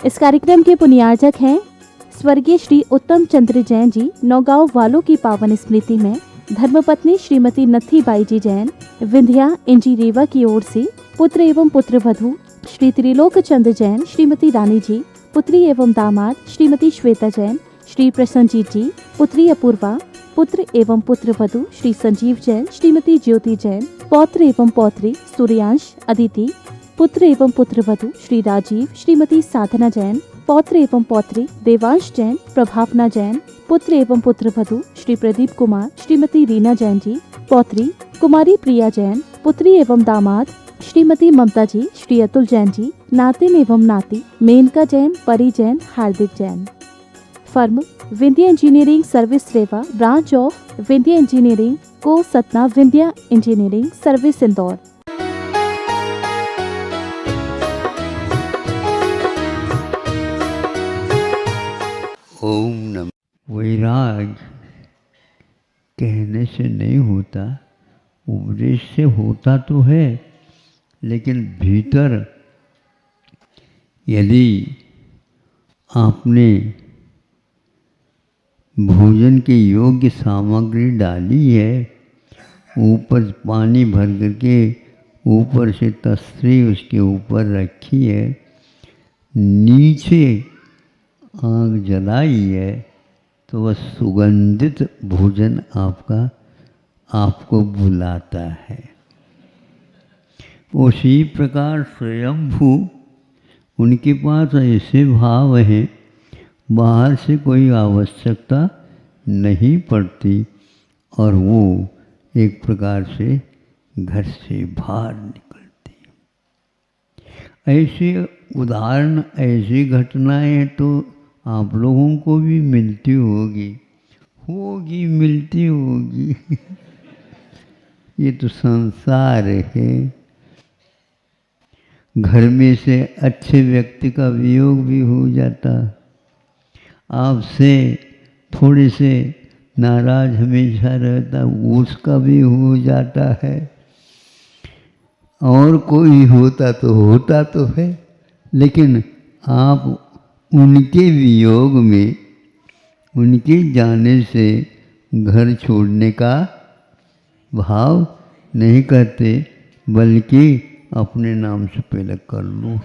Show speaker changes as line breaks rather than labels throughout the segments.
इस कार्यक्रम के पुण्यार्जक हैं स्वर्गीय श्री उत्तम चंद्र जैन जी। नौगांव वालों की पावन स्मृति में धर्मपत्नी श्रीमती नथी बाई जी जैन विंध्या इंजी रेवा की ओर से पुत्र एवं पुत्र वधू श्री त्रिलोक चंद्र जैन, श्रीमती रानी जी, पुत्री एवं दामाद श्रीमती श्वेता जैन, श्री प्रसन्नजीत जी, पुत्री अपूर्वा, पुत्र एवं पुत्र वधू श्री संजीव जैन, श्रीमती ज्योति जैन, पौत्र एवं पौत्री सूर्यांश, अदिति, पुत्र एवं पुत्र वधू श्री राजीव, श्रीमती साधना जैन, पौत्र एवं पौत्री देवांश जैन, प्रभावना जैन, पुत्र एवं पुत्र वधू श्री प्रदीप कुमार, श्रीमती रीना जैन जी, पौत्री कुमारी प्रिया जैन, पुत्री एवं दामाद श्रीमती ममता जी, श्री अतुल जैन जी, नातिन एवं नाती Menka Jain, Pari Jain, Hardik Jain. Firm Vindhya engineering service Rewa, branch of Vindhya engineering को सतना, विंध्या इंजीनियरिंग सर्विस इंदौर।
ओम नमः। वैराग कहने से नहीं होता, उपदेश से होता तो है, लेकिन भीतर यदि आपने भोजन के योग्य सामग्री डाली है, ऊपर पानी भर करके ऊपर से तस्तरी उसके ऊपर रखी है, नीचे आग जलाई है, तो वह सुगंधित भोजन आपको बुलाता है। उसी प्रकार स्वयंभू उनके पास ऐसे भाव हैं, बाहर से कोई आवश्यकता नहीं पड़ती और वो एक प्रकार से घर से बाहर निकलती। ऐसे उदाहरण, ऐसी घटनाएं तो आप लोगों को भी मिलती होगी मिलती होगी। ये तो संसार है। घर में से अच्छे व्यक्ति का वियोग भी हो जाता, आपसे थोड़े से नाराज हमेशा रहता, उसका भी हो जाता है। और कोई होता तो है, लेकिन आप उनके वियोग में, उनके जाने से घर छोड़ने का भाव नहीं करते, बल्कि अपने नाम से पहले कर लो।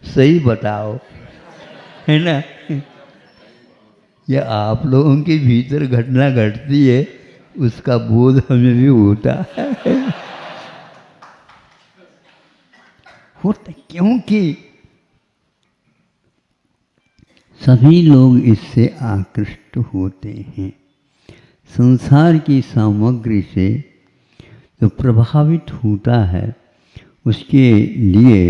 सही बताओ, है ना? यह आप लोगों के भीतर घटना घटती है, उसका बोध हमें भी होता है। होता क्योंकि सभी लोग इससे आकृष्ट होते हैं। संसार की सामग्री से जो प्रभावित होता है, उसके लिए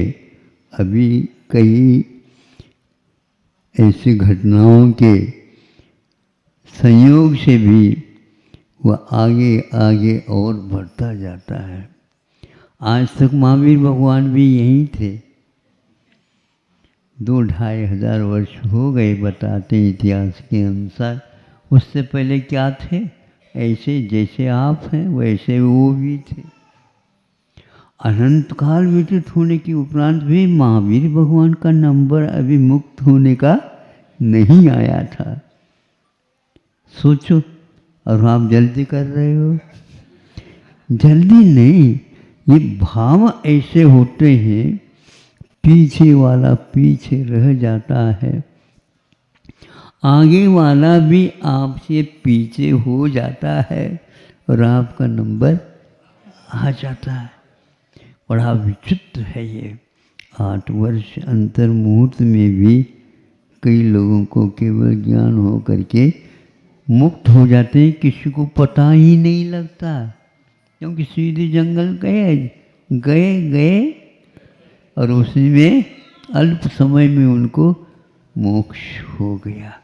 अभी कई ऐसी घटनाओं के संयोग से भी वह आगे आगे और बढ़ता जाता है। आज तक महावीर भगवान भी यहीं थे। 2-2,500 वर्ष हो गए बताते इतिहास के अनुसार। उससे पहले क्या थे? ऐसे जैसे आप हैं वैसे वो भी थे। अनंत काल व्यतीत होने के उपरांत भी महावीर भगवान का नंबर अभी मुक्त होने का नहीं आया था। सोचो, और आप जल्दी कर रहे हो। जल्दी नहीं, ये भाव ऐसे होते हैं, पीछे वाला पीछे रह जाता है, आगे वाला भी आपसे पीछे हो जाता है और आपका नंबर आ जाता है। बड़ा विचित्र है ये। 8 वर्ष अंतर मुहूर्त में भी कई लोगों को केवल ज्ञान हो करके मुक्त हो जाते हैं, किसी को पता ही नहीं लगता, क्योंकि सीधे जंगल गए और उसी में अल्प समय में उनको मोक्ष हो गया।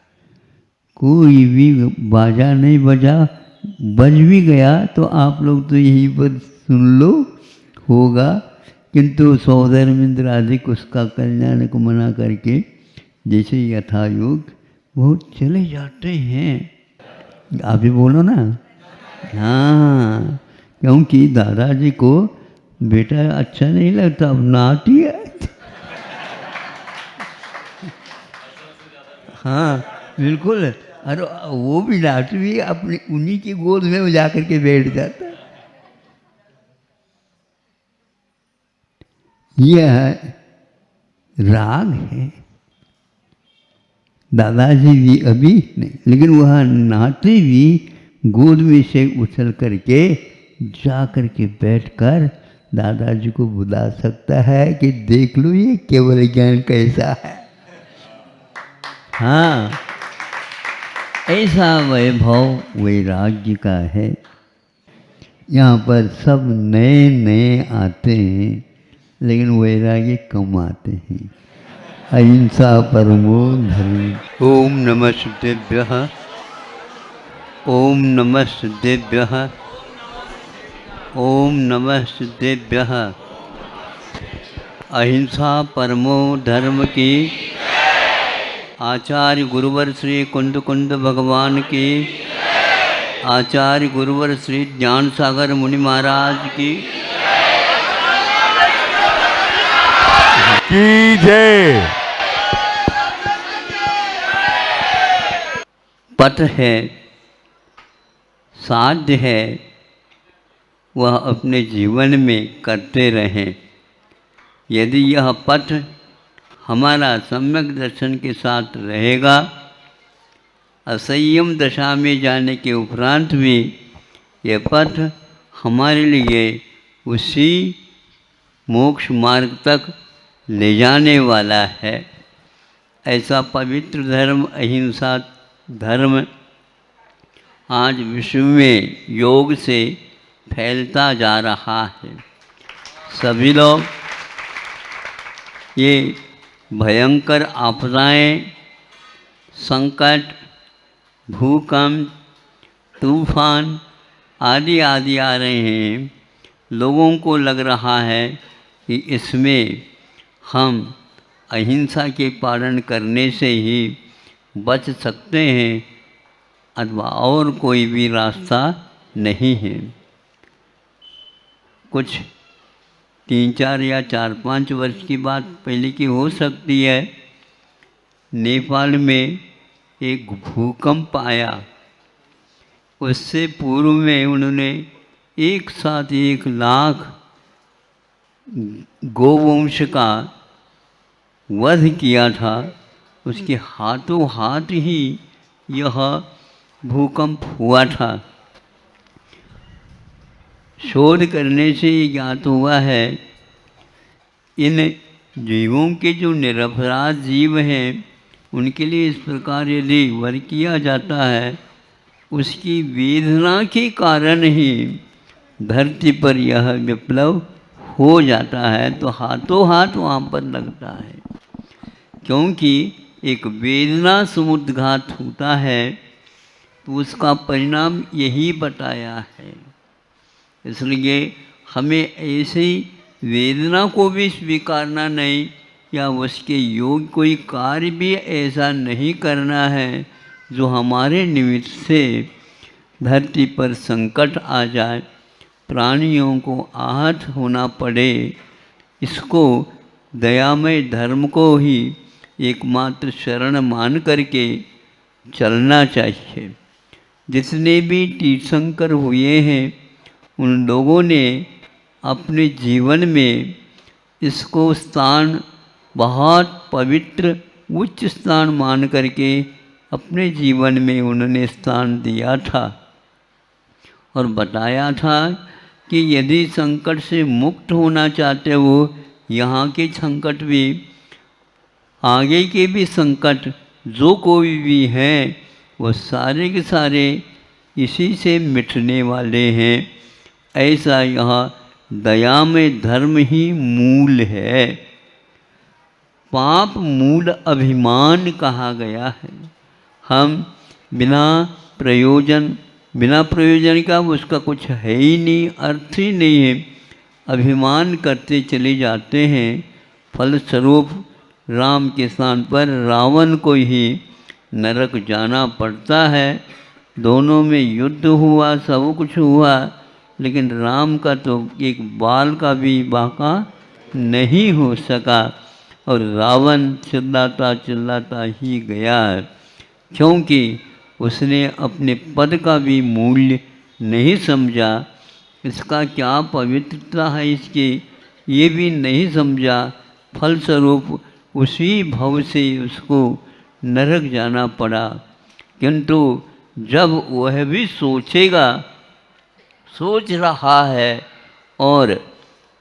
कोई भी बाजा नहीं बजा, बज भी गया तो आप लोग तो यहीं पर सुन लो होगा, किंतु सौधर्मेंद्र आदि उसका कल्याण को मना करके जैसे यथायोग बहुत चले जाते हैं। आप भी बोलो ना। हाँ, क्योंकि दादाजी को बेटा अच्छा नहीं लगता, अब नाती है। हाँ बिल्कुल। अरे वो भी नाट भी अपनी उन्हीं की गोद में वो जा करके बैठ जाता है। यह राग है। दादाजी भी अभी नहीं, लेकिन वह नाते भी गोद में से उछल करके जा करके बैठकर दादाजी को बुला सकता है कि देख लो ये केवल ज्ञान कैसा है। हाँ, ऐसा वैभव वैराग्य का है। यहाँ पर सब नए नए आते हैं, लेकिन वैराग्य कम आते हैं। अहिंसा परमो धर्म। ओम नमः सिद्धेभ्यः। ओम नमः सिद्धेभ्यः। ओम नमः सिद्धेभ्यः। अहिंसा परमो धर्म की। आचार्य गुरुवर श्री कुंद कुंद भगवान की। आचार्य गुरुवर श्री ज्ञान सागर मुनि महाराज की
जय।
पथ है, साध्य है, वह अपने जीवन में करते रहें। यदि यह पथ हमारा सम्यक दर्शन के साथ रहेगा, असंयम दशा में जाने के उपरांत भी यह पथ हमारे लिए उसी मोक्ष मार्ग तक ले जाने वाला है। ऐसा पवित्र धर्म अहिंसा धर्म आज विश्व में योग से फैलता जा रहा है। सभी लोग ये भयंकर आपदाएं, संकट, भूकंप, तूफान आदि आदि आ रहे हैं। लोगों को लग रहा है कि इसमें हम अहिंसा के पालन करने से ही बच सकते हैं अथवा और कोई भी रास्ता नहीं है। कुछ 3-4 या 4-5 वर्ष की बात पहले की हो सकती है। नेपाल में एक भूकंप आया। उससे पूर्व में उन्होंने एक साथ 1 लाख गोवंश का वध किया था। उसके हाथों हाथ ही यह भूकंप हुआ था। शोध करने से ये ज्ञात हुआ है, इन जीवों के जो निरपराध जीव हैं उनके लिए इस प्रकार यदि वध किया जाता है, उसकी वेदना के कारण ही धरती पर यह विप्लव हो जाता है। तो हाथों हाथ वहाँ पर लगता है, क्योंकि एक वेदना समुद्घात होता है तो उसका परिणाम यही बताया है। इसलिए हमें ऐसी वेदना को भी स्वीकारना नहीं, या उसके योग कोई कार्य भी ऐसा नहीं करना है जो हमारे निमित्त से धरती पर संकट आ जाए, प्राणियों को आहत होना पड़े। इसको दयामय धर्म को ही एकमात्र शरण मान करके चलना चाहिए। जितने भी तीर्थंकर हुए हैं उन लोगों ने अपने जीवन में इसको स्थान बहुत पवित्र उच्च स्थान मान करके अपने जीवन में उन्होंने स्थान दिया था और बताया था कि यदि संकट से मुक्त होना चाहते हो, यहाँ के संकट भी, आगे के भी संकट जो कोई भी हैं वो सारे के सारे इसी से मिटने वाले हैं। ऐसा यह दया में धर्म ही मूल है। पाप मूल अभिमान कहा गया है। हम बिना प्रयोजन का उसका कुछ है ही नहीं, अर्थ ही नहीं है, अभिमान करते चले जाते हैं। फलस्वरूप राम के स्थान पर रावण को ही नरक जाना पड़ता है। दोनों में युद्ध हुआ, सब कुछ हुआ, लेकिन राम का तो एक बाल का भी बाका नहीं हो सका और रावण चिल्लाता चिल्लाता ही गया, क्योंकि उसने अपने पद का भी मूल्य नहीं समझा। इसका क्या पवित्रता है इसकी ये भी नहीं समझा। फलस्वरूप उसी भव से उसको नरक जाना पड़ा। किंतु जब वह भी सोचेगा, सोच रहा है और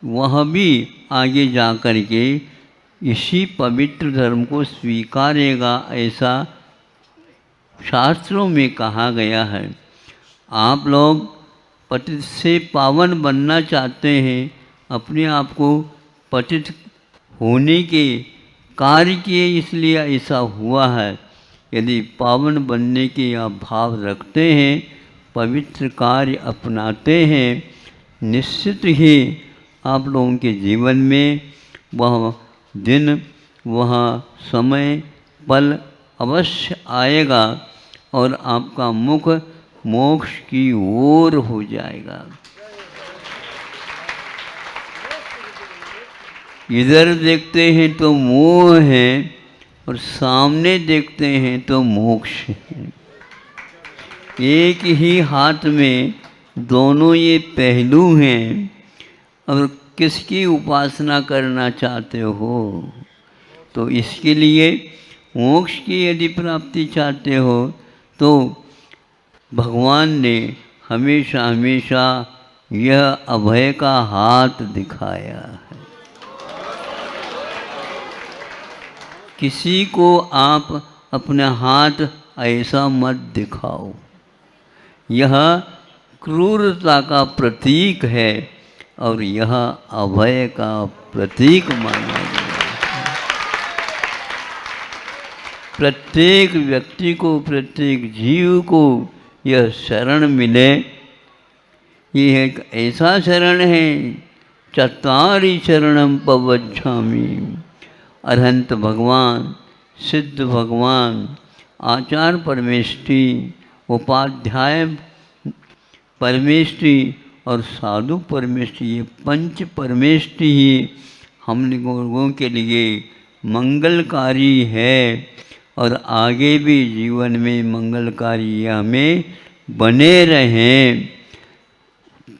वह भी आगे जा कर के इसी पवित्र धर्म को स्वीकारेगा, ऐसा शास्त्रों में कहा गया है। आप लोग पतित से पावन बनना चाहते हैं, अपने आप को पतित होने के कार्य किए, इसलिए ऐसा हुआ है। यदि पावन बनने के आप भाव रखते हैं, पवित्र कार्य अपनाते हैं, निश्चित ही आप लोगों के जीवन में वह दिन, वह समय, पल अवश्य आएगा और आपका मुख मोक्ष की ओर हो जाएगा। इधर देखते हैं तो मोह है और सामने देखते हैं तो मोक्ष है। एक ही हाथ में दोनों ये पहलू हैं। और किसकी उपासना करना चाहते हो, तो इसके लिए मोक्ष की यदि प्राप्ति चाहते हो तो भगवान ने हमेशा हमेशा यह अभय का हाथ दिखाया है। किसी को आप अपना हाथ ऐसा मत दिखाओ, यह क्रूरता का प्रतीक है और यह अभय का प्रतीक माना गया है। प्रत्येक व्यक्ति को, प्रत्येक जीव को यह शरण मिले, ये एक ऐसा शरण है, चत्वारि शरणम पवज्झामि। अरहंत भगवान, सिद्ध भगवान, आचार्य परमेष्टि, उपाध्याय परमेष्टि और साधु परमेष्टि, ये पंच परमेष्टि ही हम लोगों के लिए मंगलकारी है और आगे भी जीवन में मंगलकारी हमें बने रहें।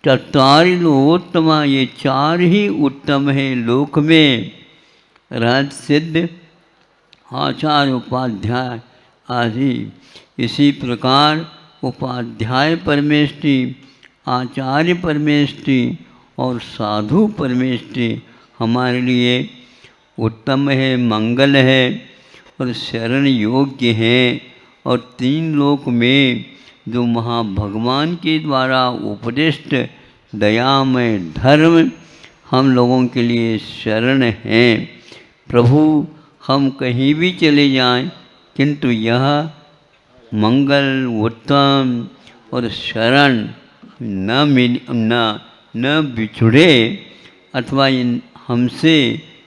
चत्वारि लोकोत्तमा, ये चार ही उत्तम है लोक में, रहत सिद्ध आचार्य उपाध्याय आदि। इसी प्रकार उपाध्याय परमेष्टि, आचार्य परमेष्टि और साधु परमेष्टि हमारे लिए उत्तम है, मंगल है और शरण योग्य है। और तीन लोक में जो महाभगवान के द्वारा उपदिष्ट दयामय धर्म हम लोगों के लिए शरण हैं। प्रभु हम कहीं भी चले जाएं, किंतु यह मंगल, उत्तम और शरण न बिछुड़े अथवा हमसे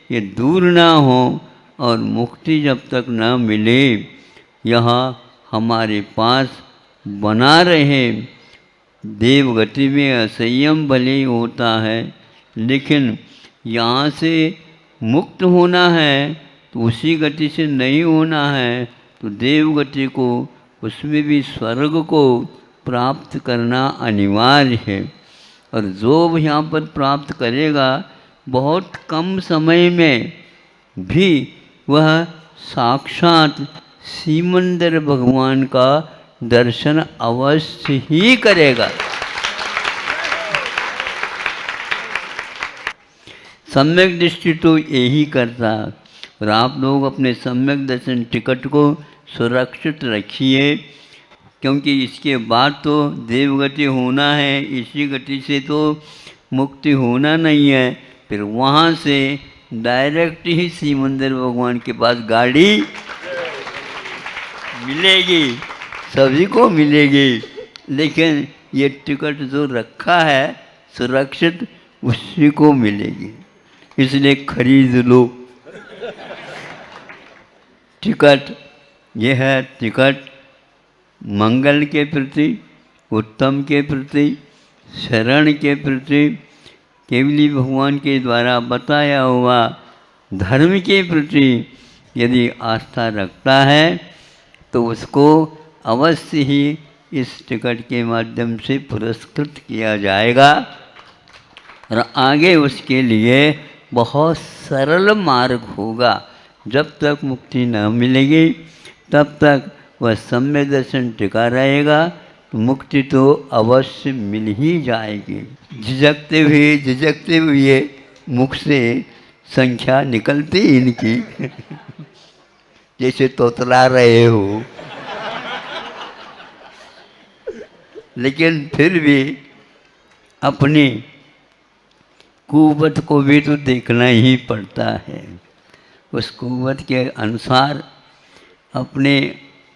ये दूर ना हो और मुक्ति जब तक न मिले यह हमारे पास बना रहे। देवगति में असंयम भले होता है, लेकिन यहाँ से मुक्त होना है तो उसी गति से नहीं होना है, तो देवगति को, उसमें भी स्वर्ग को प्राप्त करना अनिवार्य है। और जो यहाँ पर प्राप्त करेगा बहुत कम समय में भी वह साक्षात सीमंदर भगवान का दर्शन अवश्य ही करेगा। सम्यक दृष्टि तो यही करता है। और आप लोग अपने सम्यक दर्शन टिकट को सुरक्षित रखिए, क्योंकि इसके बाद तो देवगति होना है, इसी गति से तो मुक्ति होना नहीं है। फिर वहाँ से डायरेक्ट ही सीमंदर भगवान के पास गाड़ी मिलेगी, सभी को मिलेगी, लेकिन ये टिकट जो रखा है सुरक्षित उसी को मिलेगी, इसलिए खरीद लो टिकट। यह है टिकट मंगल के प्रति, उत्तम के प्रति, शरण के प्रति, केवली भगवान के द्वारा बताया हुआ धर्म के प्रति यदि आस्था रखता है तो उसको अवश्य ही इस टिकट के माध्यम से पुरस्कृत किया जाएगा और आगे उसके लिए बहुत सरल मार्ग होगा। जब तक मुक्ति न मिलेगी तब तक वह सम्य दर्शन टिका रहेगा, तो मुक्ति तो अवश्य मिल ही जाएगी। झिझकते हुए मुख से संख्या निकलती इनकी जैसे तोतला रहे हो, लेकिन फिर भी अपनी कुवत को भी तो देखना ही पड़ता है। उस कुवत के अनुसार अपने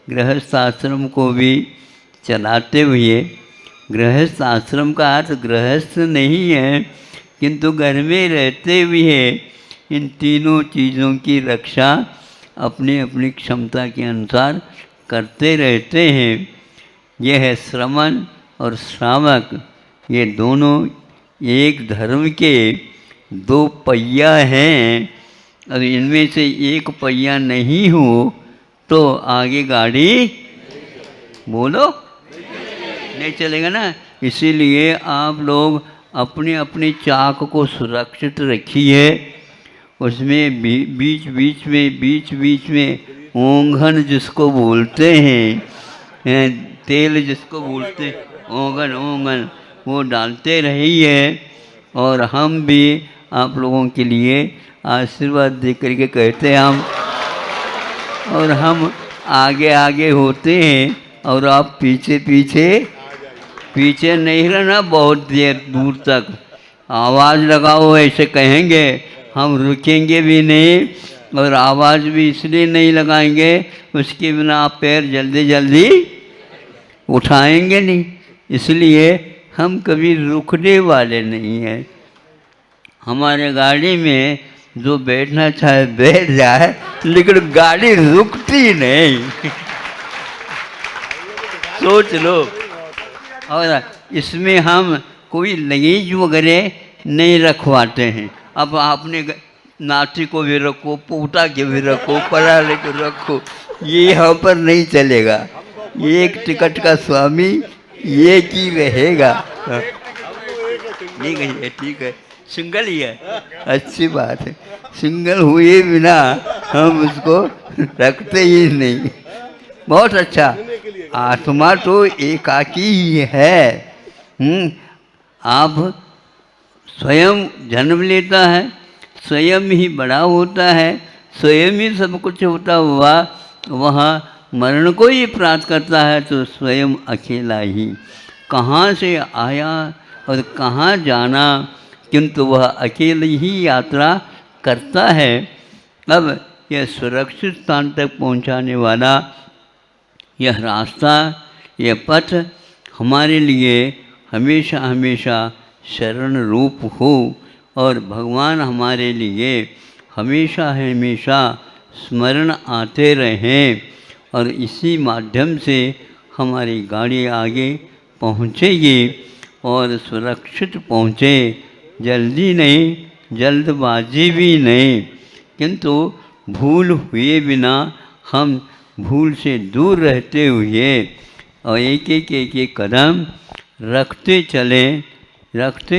गृहस्थ आश्रम को भी चलाते हुए, गृहस्थ आश्रम का अर्थ गृहस्थ नहीं है, किंतु घर में रहते हुए इन तीनों चीज़ों की रक्षा अपनी अपनी क्षमता के अनुसार करते रहते हैं। यह है श्रमण और श्रावक, ये दोनों एक धर्म के दो पहिया हैं। और इनमें से एक पहिया नहीं हो तो आगे गाड़ी बोलो नहीं चलेगा ना। इसीलिए आप लोग अपने अपने चाक को सुरक्षित रखिए। उसमें बीच बीच में ओंघन जिसको बोलते हैं, तेल जिसको बोलते हैं, ओंघन वो डालते रहिए। और हम भी आप लोगों के लिए आशीर्वाद दे करके कहते हैं और हम आगे होते हैं और आप पीछे नहीं रहना बहुत देर दूर तक। आवाज़ लगाओ ऐसे कहेंगे, हम रुकेंगे भी नहीं और आवाज़ भी इसलिए नहीं लगाएंगे, उसके बिना आप पैर जल्दी उठाएंगे नहीं। इसलिए हम कभी रुकने वाले नहीं हैं। हमारे गाड़ी में जो बैठना चाहे बैठ जाए, लेकिन गाड़ी रुकती नहीं सोच लो। और इसमें हम कोई लगेज वगैरह नहीं रखवाते हैं। अब आपने नाटी को भी रखो, पोटा के भी रखो, पराले को रखो, ये यहाँ पर नहीं चलेगा। एक टिकट का स्वामी एक ही रहेगा। ठीक है, सिंगल ही है, अच्छी बात है। सिंगल हुए बिना हम उसको रखते ही नहीं। बहुत अच्छा, आत्मा तो एकाकी ही है। आप स्वयं जन्म लेता है, स्वयं ही बड़ा होता है, स्वयं ही सब कुछ होता हुआ वहाँ मरण को ही प्राप्त करता है, तो स्वयं अकेला ही कहाँ से आया और कहाँ जाना, किंतु वह अकेले ही यात्रा करता है। अब यह सुरक्षित स्थान तक पहुंचाने वाला यह रास्ता, यह पथ हमारे लिए हमेशा हमेशा शरण रूप हो और भगवान हमारे लिए हमेशा हमेशा स्मरण आते रहें और इसी माध्यम से हमारी गाड़ी आगे पहुँचेगी और सुरक्षित पहुँचे। जल्दी नहीं, जल्दबाजी भी नहीं, किंतु भूल हुए बिना हम भूल से दूर रहते हुए और एक कदम रखते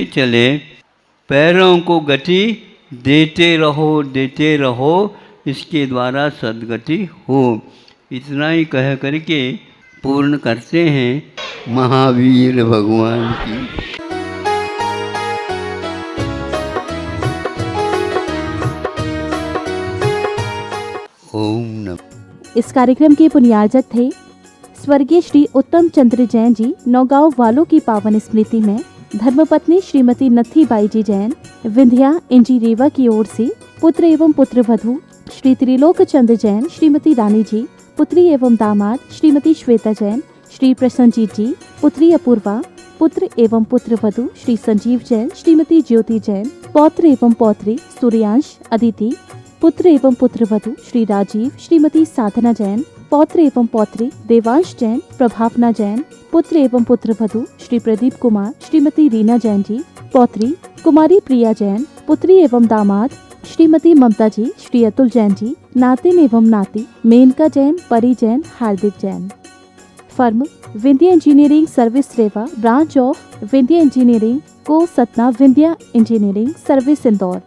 चले, पैरों को गति देते रहो, इसके द्वारा सद्गति हो। इतना ही कह करके पूर्ण करते हैं महावीर भगवान की। ओम नमः।
इस कार्यक्रम के पुण्यार्जक थे स्वर्गीय श्री उत्तम चंद्र जैन जी। नौगांव वालों की पावन स्मृति में धर्मपत्नी श्रीमती नत्थी बाई जी जैन विंध्या इंजी रेवा की ओर से पुत्र एवं पुत्रवधू श्री त्रिलोक चंद्र जैन, श्रीमती रानी जी, पुत्री एवं दामाद श्रीमती श्वेता जैन, श्री प्रसन्नजीत जी, पुत्री अपूर्वा, पुत्र एवं पुत्रवधू श्री संजीव जैन, श्रीमती ज्योति जैन, पौत्र एवं पौत्री सूर्यांश, अदिति, पुत्र एवं पुत्रवधू श्री राजीव, श्रीमती साधना जैन, पौत्र एवं पौत्री देवांश जैन, प्रभावना जैन, पुत्र एवं पुत्रवधू श्री प्रदीप कुमार, श्रीमती रीना जैन जी। पौत्री कुमारी प्रिया जैन। पुत्री एवं दामाद श्रीमती ममता जी, श्री अतुल जैन जी। नातिन एवं नाती Menka Jain, Pari Jain, Hardik Jain. Firm Vindhya engineering service Rewa, branch of Vindhya engineering को सतना, विंध्या इंजीनियरिंग सर्विस इंदौर।